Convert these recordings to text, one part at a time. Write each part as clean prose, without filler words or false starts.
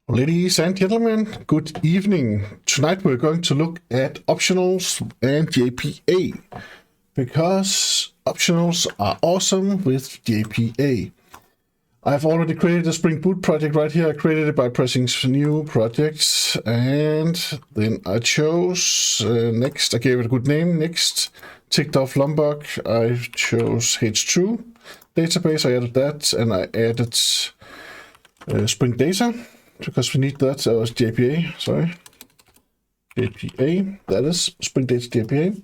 Ladies and gentlemen, good evening. Tonight we're going to look at optionals and JPA, because optionals are awesome with JPA. I've already created a Spring Boot project right here. I created it by pressing new projects, and then I chose next. I gave it a good name, next. Ticked off Lombok. I chose H2 database. I added that, and I added Spring Data, because we need that. It's JPA, sorry. JPA, that is Spring Data JPA.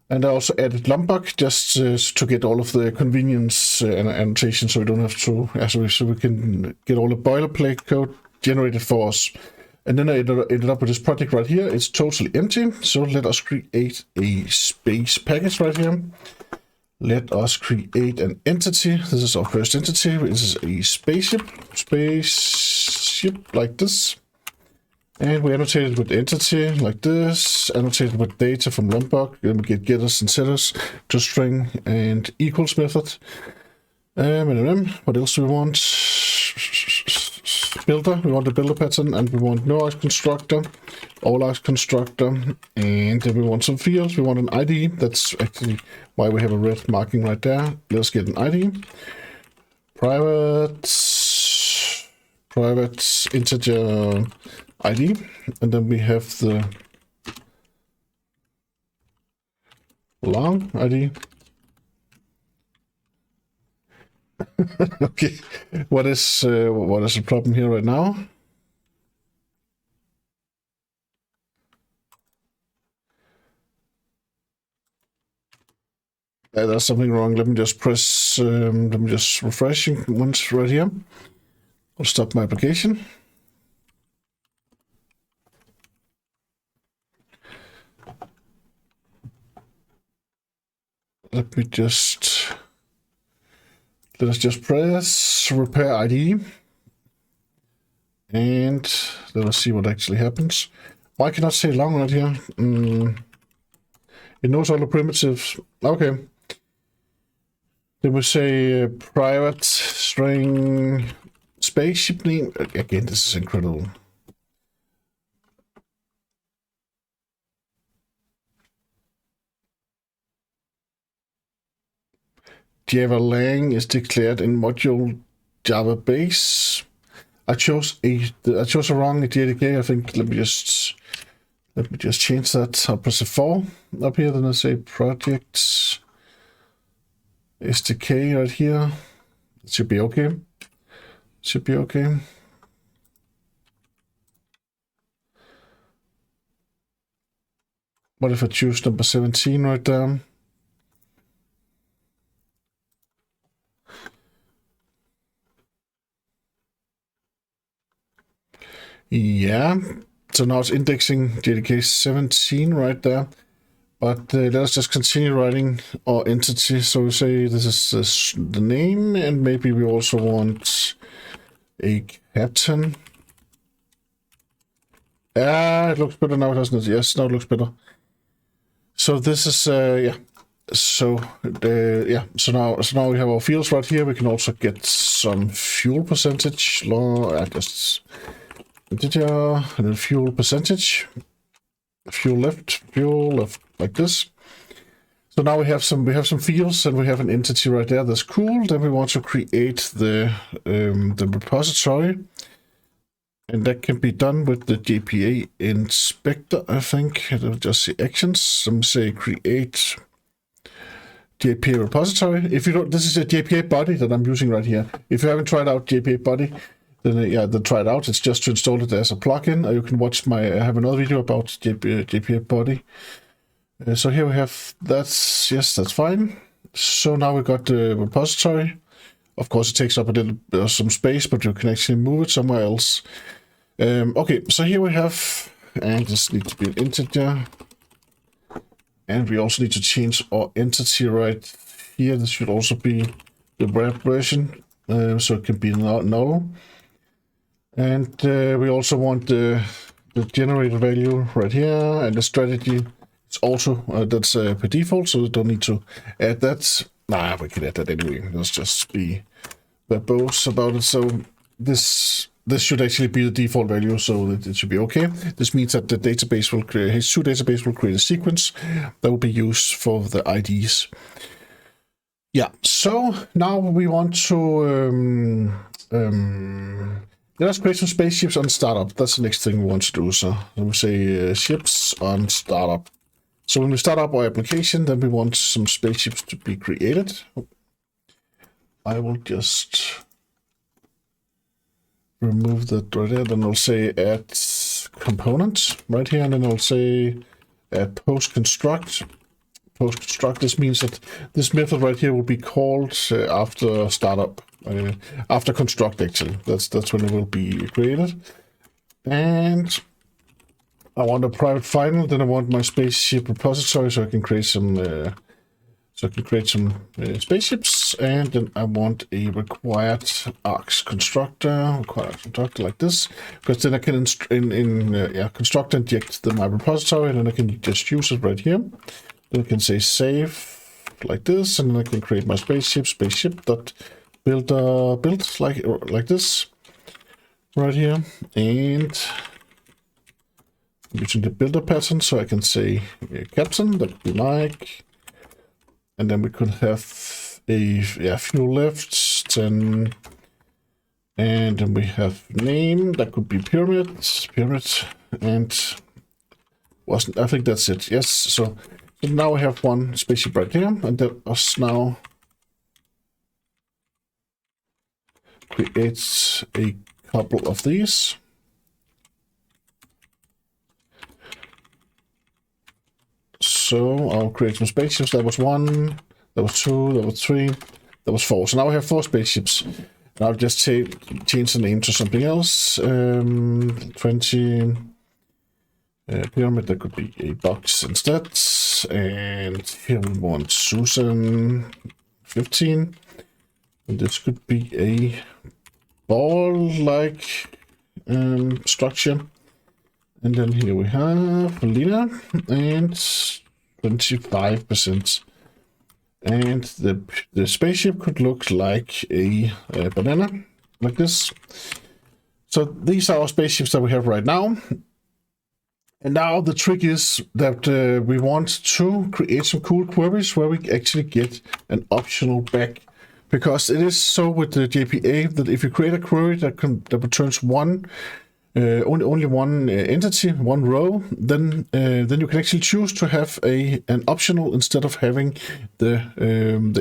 And I also added Lombok just to get all of the convenience and annotation, so we don't have to, so we can get all the boilerplate code generated for us. And then I ended up with this project right here. It's totally empty, so let us create a space package right here. Let us create an entity. This is our first entity. This is a spaceship like this. And we annotate it with entity like this, annotate it with data from Lombok. Then we get getters and setters to string and equals method. What else do we want? Builder. We want the builder pattern, and we want no args constructor, all args constructor, and then we want some fields. We want an ID. That's actually why we have a red marking right there. Let's get an ID. Private integer ID, and then we have the long ID. Okay, what is the problem here right now? There's something wrong. Let me just press. Let me just refresh once right here. I'll stop my application. Let us just press repair ID, and let us see what actually happens. Why cannot say long right here? It knows all the primitives. Okay. Then we say private string spaceship name. Again, this is incredible. Java lang is declared in module Java base. I chose a wrong JDK. I think let me just change that. I'll press a 4 up here. Then I say projects SDK right here. It should be okay. Should be okay. What if I choose number 17 right there? Yeah, so now it's indexing JDK 17 right there. But let us just continue writing our entity. So we say this is the name, and maybe we also want a captain. It looks better now, doesn't it? Yes, now it looks better. So this is yeah. So So now we have our fields right here. We can also get some fuel percentage. Just integer, and then fuel percentage. Fuel left, like this. So now we have some fields, and we have an entity right there. That's cool. Then we want to create the repository, and that can be done with the JPA inspector. I think it'll just say actions. Let me say create JPA repository. If you don't, this is a JPA body that I'm using right here. If you haven't tried out JPA body, then try it out. It's just to install it as a plugin. You can watch I have another video about JPA body. So here we have that. Yes, that's fine. So now we got the repository. Of course, it takes up a little some space, but you can actually move it somewhere else. Okay, so here we have, and this needs to be an integer. And we also need to change our entity right here. This should also be the web version, so it can be null. And we also want the generator value right here, and the strategy. It's also that's per default, so we don't need to add that. We can add that anyway. Let's just be verbose about it. So this this should actually be the default value, so that it should be okay. This means that the database will create, H2 database will create a sequence that will be used for the IDs. Yeah, so now we want to let us create some spaceships on startup. That's the next thing we want to do. So we say ships on startup. So when we start up our application, then we want some spaceships to be created. I will just remove that right there. Then I'll say add component right here, and then I'll say add post construct. Post construct. This means that this method right here will be called after startup, after construct. Actually, that's when it will be created. And I want a private final. Then I want my spaceship repository, so I can create some. Spaceships, and then I want a required arcs constructor, like this, because then I can construct and inject my repository, and then I can just use it right here. Then I can say save like this, and then I can create my spaceship build like this right here, and using the builder pattern, so I can say captain, that would be like. And then we could have a fuel left, 10, and then we have name, that could be pyramid, and wasn't, I think that's it, yes. So now we have one spaceship right here, and let us now create a couple of these. So I'll create some spaceships. That was 1, that was 2, that was 3, that was 4. So now we have 4 spaceships. And I'll just change the name to something else. 20 pyramid, that could be a box instead. And here we want Susan 15. And this could be a ball-like structure. And then here we have Lina and 25%. And the spaceship could look like a banana, like this. So these are our spaceships that we have right now. And now the trick is that we want to create some cool queries where we actually get an optional back. Because it is so with the JPA that if you create a query that returns only one entity, one row, then you can actually choose to have an optional instead of having the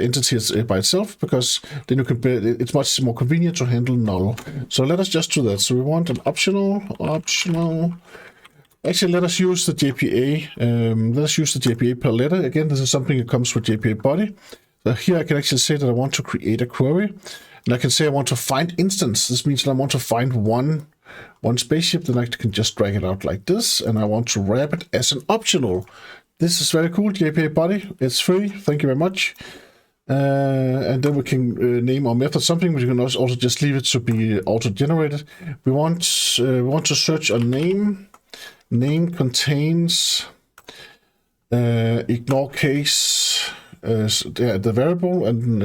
entity by itself, because then you can it's much more convenient to handle null. So let us just do that. So we want an optional. Actually, let us use the JPA. Let us use the JPA per letter. Again, this is something that comes with JPA body. So here I can actually say that I want to create a query, and I can say I want to find instance. This means that I want to find one spaceship, then I can just drag it out like this, and I want to wrap it as an optional. This is very cool, JPA body. It's free. Thank you very much. And then we can name our method something. We can also just leave it to be auto-generated. We want to search a name. Name contains ignore case. The variable, and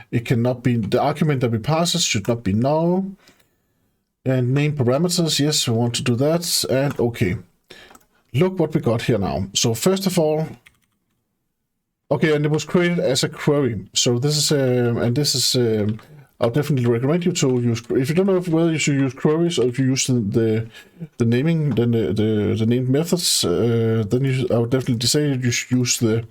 it cannot be, the argument that we passes should not be null. And name parameters, yes, we want to do that. And okay, look what we got here now. So first of all, okay, and it was created as a query. So this is I'll definitely recommend you to use. If you don't know whether you should use queries or if you use the naming, then the named methods, then I would definitely say you should use the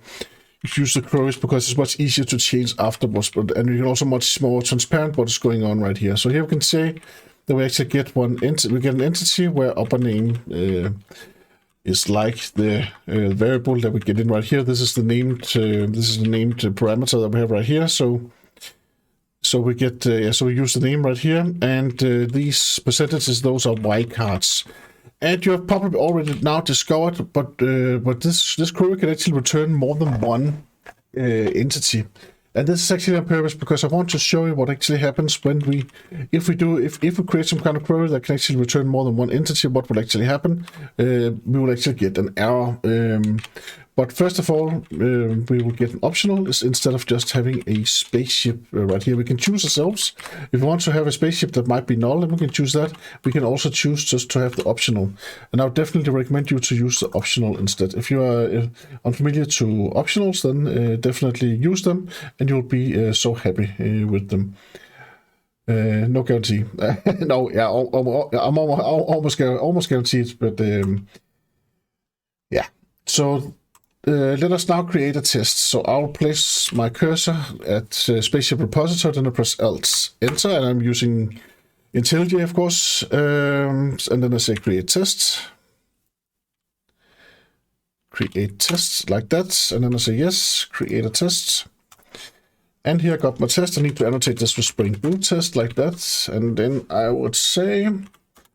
queries, because it's much easier to change afterwards. And you can also much more transparent what is going on right here. So here we can say that we actually get an entity where upper name is like the variable that we get in right here. This is the named parameter that we have right here. So we get so we use the name right here, and these percentages, those are wildcards. And you have probably already now discovered, but this query can actually return more than one entity. And this is actually on purpose, because I want to show you what actually happens when if we create some kind of query that can actually return more than one entity. What will actually happen? We will actually get an error. But first of all, we will get an optional instead of just having a spaceship right here. We can choose ourselves. If we want to have a spaceship that might be null, then we can choose that. We can also choose just to have the optional. And I would definitely recommend you to use the optional instead. If you are unfamiliar to optionals, then definitely use them, and you'll be so happy with them. No guarantee. No, yeah, I'm almost guaranteed, but yeah. So let us now create a test. So I'll place my cursor at spaceship repository, then I press Alt Enter, and I'm using IntelliJ, of course, and then I say create test. Create test like that, and then I say yes, create a test. And here I got my test. I need to annotate this with Spring Boot test like that. And then I would say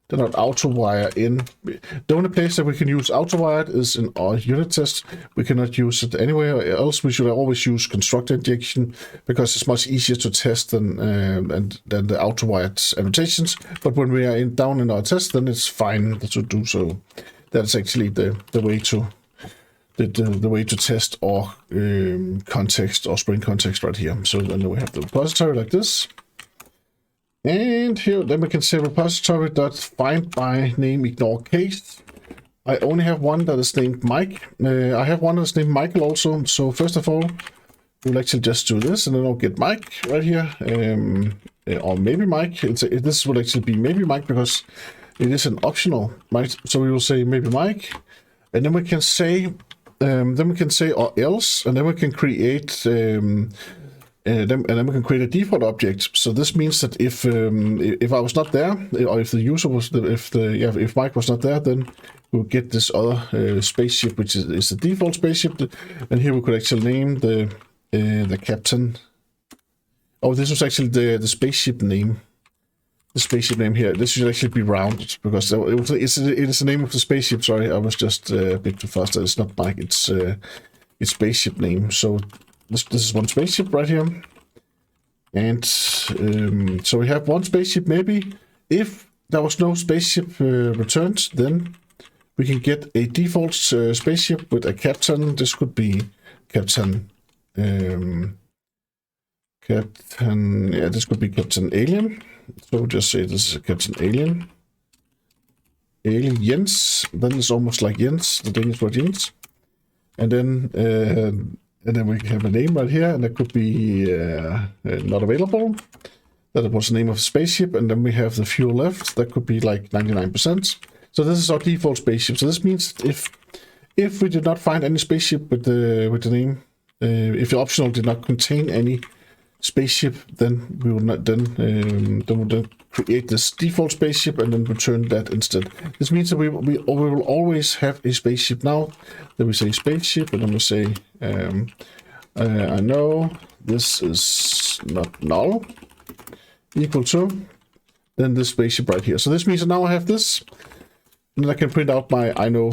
they're not auto-wire in. The only place that we can use auto-wired is in our unit test. We cannot use it anywhere else. We should always use constructor injection because it's much easier to test than the auto-wired annotations. But when we are down in our test, then it's fine to do so. That's actually the way to the way to test our context or Spring context right here. So then we have the repository like this. And here, then we can say repository.find by name ignore case. I only have one that is named Mike. I have one that's named Michael also. So first of all, we'll actually just do this, and then I'll get Mike right here. Or maybe Mike. This will actually be maybe Mike because it is an optional, right? So we will say maybe Mike, and then we can say or else, and then we can create then we can create a default object. So this means that if I was not there, or if the user was, if Mike was not there, then we'll get this other spaceship, which is the default spaceship. And here we could actually name the captain. Oh, this was actually the spaceship name. The spaceship name here. This should actually be rounded because it is the name of the spaceship. Sorry, I was just a bit too fast. It's not Mike. It's spaceship name. So this is one spaceship right here, and so we have one spaceship. Maybe if there was no spaceship returned, then we can get a default spaceship with a captain. This could be Captain. Yeah, this could be Captain Alien. So we'll just say this is Captain Alien. Jens. Then it's almost like Jens, the Danish word Jens. And then we have a name right here, and that could be not available. That was the name of the spaceship, and then we have the fuel left. That could be like 99%. So this is our default spaceship. So this means if we did not find any spaceship with the name, if the optional did not contain any spaceship, then we will not then create this default spaceship and then return that instead. This means that we will always have a spaceship now. Then we say spaceship, and then we say I know this is not null equal to then this spaceship right here. So this means that now I have this, and then I can print out my I know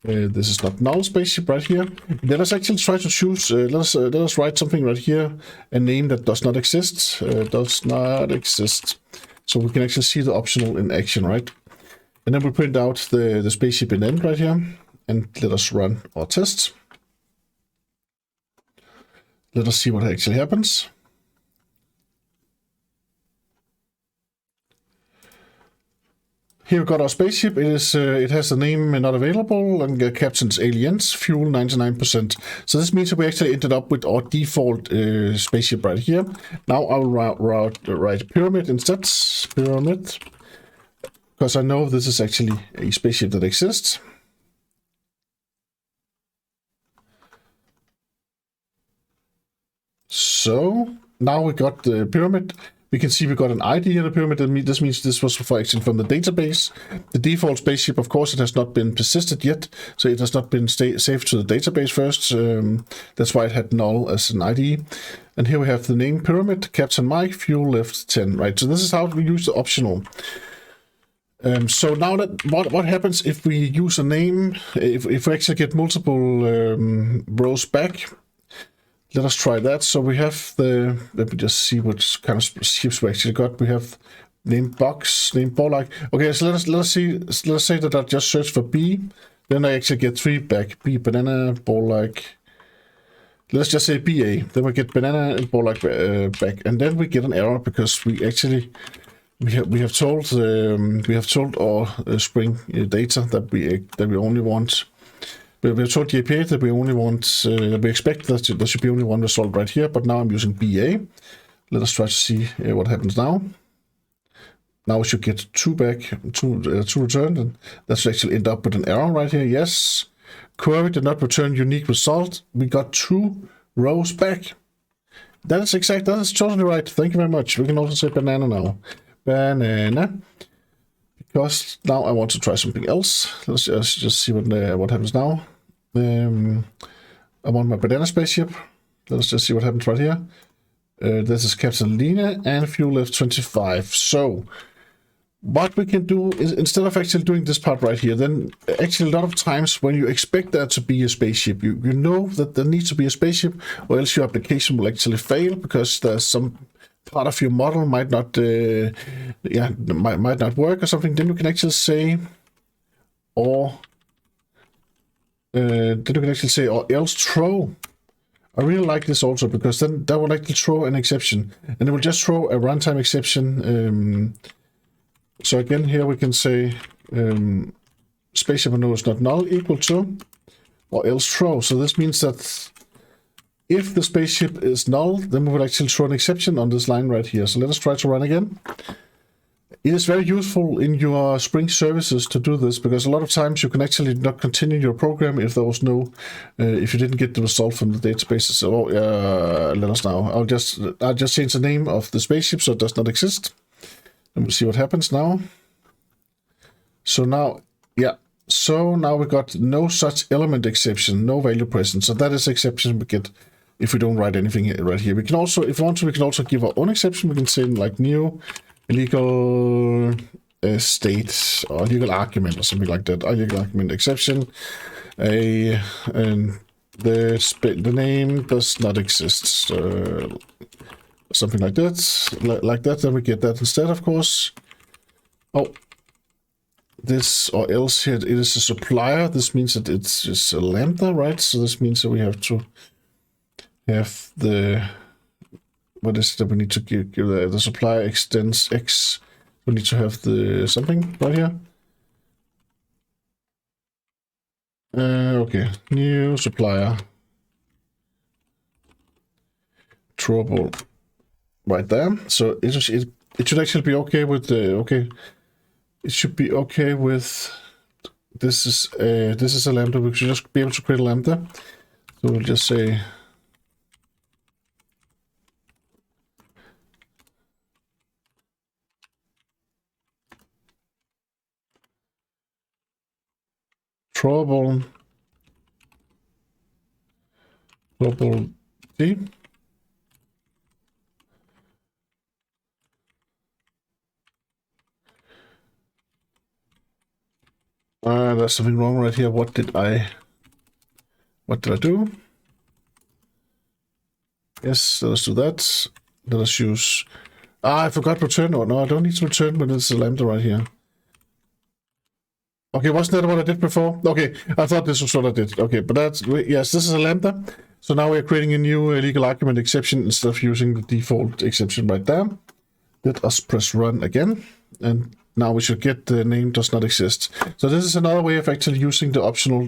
this is not null spaceship right here. Let us actually try to choose. Let us write something right here, a name that does not exist. Does not exist. So we can actually see the optional in action, right? And then we print out the spaceship in end right here, and let us run our test. Let us see what actually happens. Here we got our spaceship. It has the name not available, and captain's aliens, fuel 99%. So this means that we actually ended up with our default spaceship right here. Now I'll write pyramid instead. Pyramid, because I know this is actually a spaceship that exists. So now we got the pyramid. We can see we got an ID in the pyramid. This means this was for action from the database. The default spaceship, of course, it has not been persisted yet, so it has not been saved to the database first. That's why it had null as an ID. And here we have the name pyramid, Captain Mike, fuel left 10, right? So this is how we use the optional. So now that what happens if we use a name, if we actually get multiple rows back? Let us try that. So we have let me just see what kind of ships we actually got. We have name box, name ball like. Okay, so let us say that I just search for B. then I actually get 3 back. B banana, ball like. Let's just say BA. Then we get banana and ball like back, and then we get an error because we actually we have told our Spring data that we only want. We have told Jpa that we only want that we expect that there should be only one result right here, but now I'm using BA. Let us try to see what happens now. Now we should get 2 back, 2 returned, and that should actually end up with an error right here. Yes, query did not return unique result. We got 2 rows back. That is exact. That is totally right. Thank you very much. We can also say banana now. Banana. Because now I want to try something else. Let's just see what happens now. I'm on my banana spaceship. Let's just see what happens right here. This is Captain Lena and fuel left 25. So what we can do is, instead of actually doing this part right here, then actually a lot of times when you expect there to be a spaceship, you know that there needs to be a spaceship, or else your application will actually fail because there's some part of your model might not might not work or something. Then you can actually say or else throw. I really like this also because then that will actually throw an exception, and it will just throw a runtime exception. So again, here we can say spaceship node is not null equal to or else throw. So this means that if the spaceship is null, then we will actually throw an exception on this line right here. So let us try to run again. It is very useful in your Spring services to do this, because a lot of times you can actually not continue your program if there was no, if you didn't get the result from the database. So let us now. I'll just change the name of the spaceship so it does not exist. And we'll see what happens now. So now, yeah. So now we got no such element exception, no value present. So that is the exception we get if we don't write anything right here. We can also, if we want to, we can also give our own exception. We can say like new illegal state or legal argument or something like that. Illegal argument exception. And the name does not exist. Something like that. Like that. Then we get that instead, of course. Oh. This or else here, it is a supplier. This means that it's just a lambda, right? So this means that we have to have the, what is it that we need to give the supplier extends X. We need to have the something right here. Okay, new supplier. Trouble right there. So it should actually be okay with the, okay. It should be okay with, this is a lambda. We should just be able to create a lambda. So we'll just say trouble D. There's something wrong right here. What did I do? Yes, let's do that. Let us use, I forgot return, or no, I don't need to return when it's a lambda right here. Okay, wasn't that what I did before? Okay, I thought this was what I did. Okay, but that's, yes, this is a lambda. So now we're creating a new legal argument exception instead of using the default exception right there. Let us press run again, and now we should get the name does not exist. So this is another way of actually using the optional,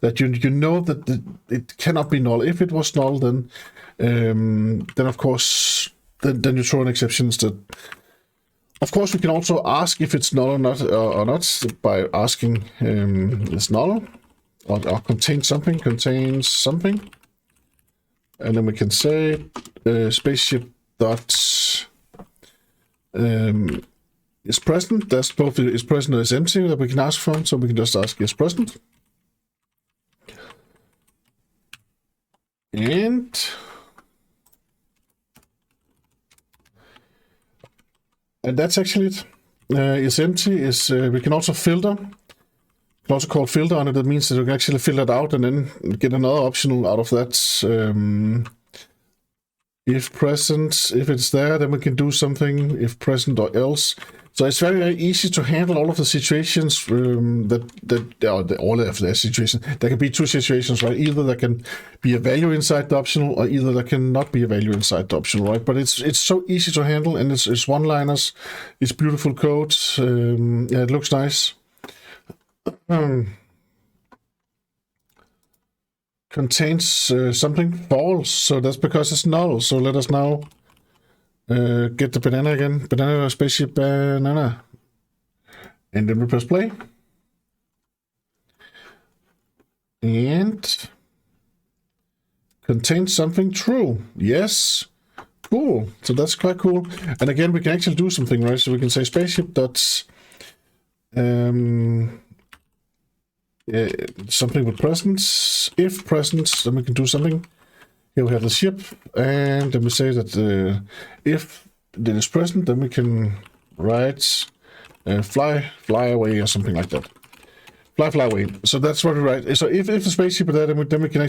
that you know that it cannot be null. If it was null, then of course, then you throw an exception instead. Of course, we can also ask if it's null or not by asking is null or contains something, and then we can say spaceship dot is present. That's both is present or is empty that we can ask from, so we can just ask is present. And that's actually it. Is empty is, we can also filter. We can also call filter on it. That means that we can actually filter it out and then get another optional out of that. If present, if it's there, then we can do something. If present or else. So it's very, very easy to handle all of the situations all of the situations. There can be two situations, right? Either there can be a value inside the optional, or either there cannot be a value inside the optional, right? But it's so easy to handle, and it's one-liners. It's beautiful code. Yeah, it looks nice. Contains something false, so that's because it's null. So let us now get the banana again. Banana, spaceship, banana. And then we press play. And contains something true. Yes. Cool. So that's quite cool. And again, we can actually do something, right? So we can say spaceship dots something with presence. If presence, then we can do something. Here we have the ship, and then we say that if it is present, then we can write fly away or something like that. Fly away. So that's what we write. So if the spaceship is there, then we can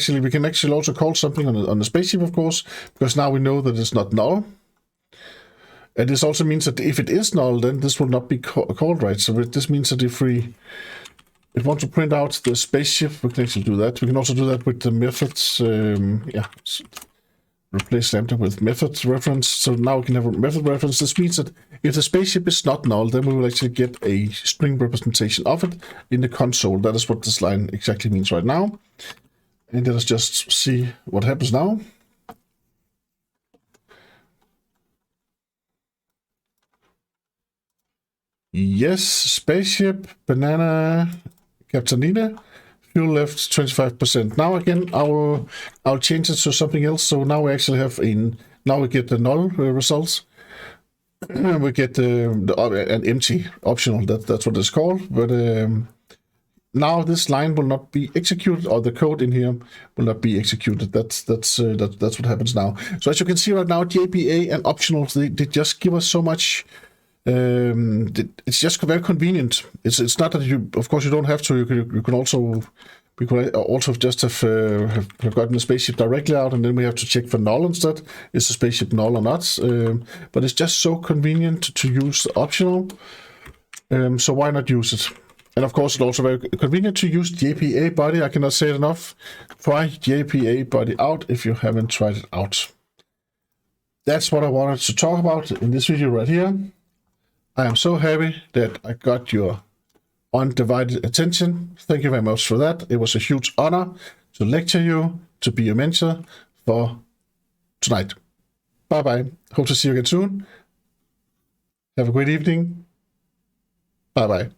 actually also call something on the spaceship, of course, because now we know that it's not null. And this also means that if it is null, then this will not be called, right? So this means that if we want to print out the spaceship, we can actually do that. We can also do that with the methods. Replace lambda with method reference. So now we can have a method reference. This means that if the spaceship is not null, then we will actually get a string representation of it in the console. That is what this line exactly means right now. And let us just see what happens now. Yes, spaceship, banana, Captainina, fuel left 25%. Now again, I'll change it to something else. So now we actually have now we get the null results. We get an empty optional. That's what it's called. But now this line will not be executed, or the code in here will not be executed. That's what happens now. So as you can see right now, Jpa and optionals, they just give us so much. It's just very convenient. It's not that you, of course, you don't have to. You can also, we could also just have gotten the spaceship directly out, and then we have to check for null instead. Is the spaceship null or not? But it's just so convenient to use the optional. So why not use it? And of course, it's also very convenient to use Jpa body. I cannot say it enough. Try Jpa body out if you haven't tried it out. That's what I wanted to talk about in this video right here. I am so happy that I got your undivided attention. Thank you very much for that. It was a huge honor to lecture you, to be your mentor for tonight. Bye-bye. Hope to see you again soon. Have a great evening. Bye-bye.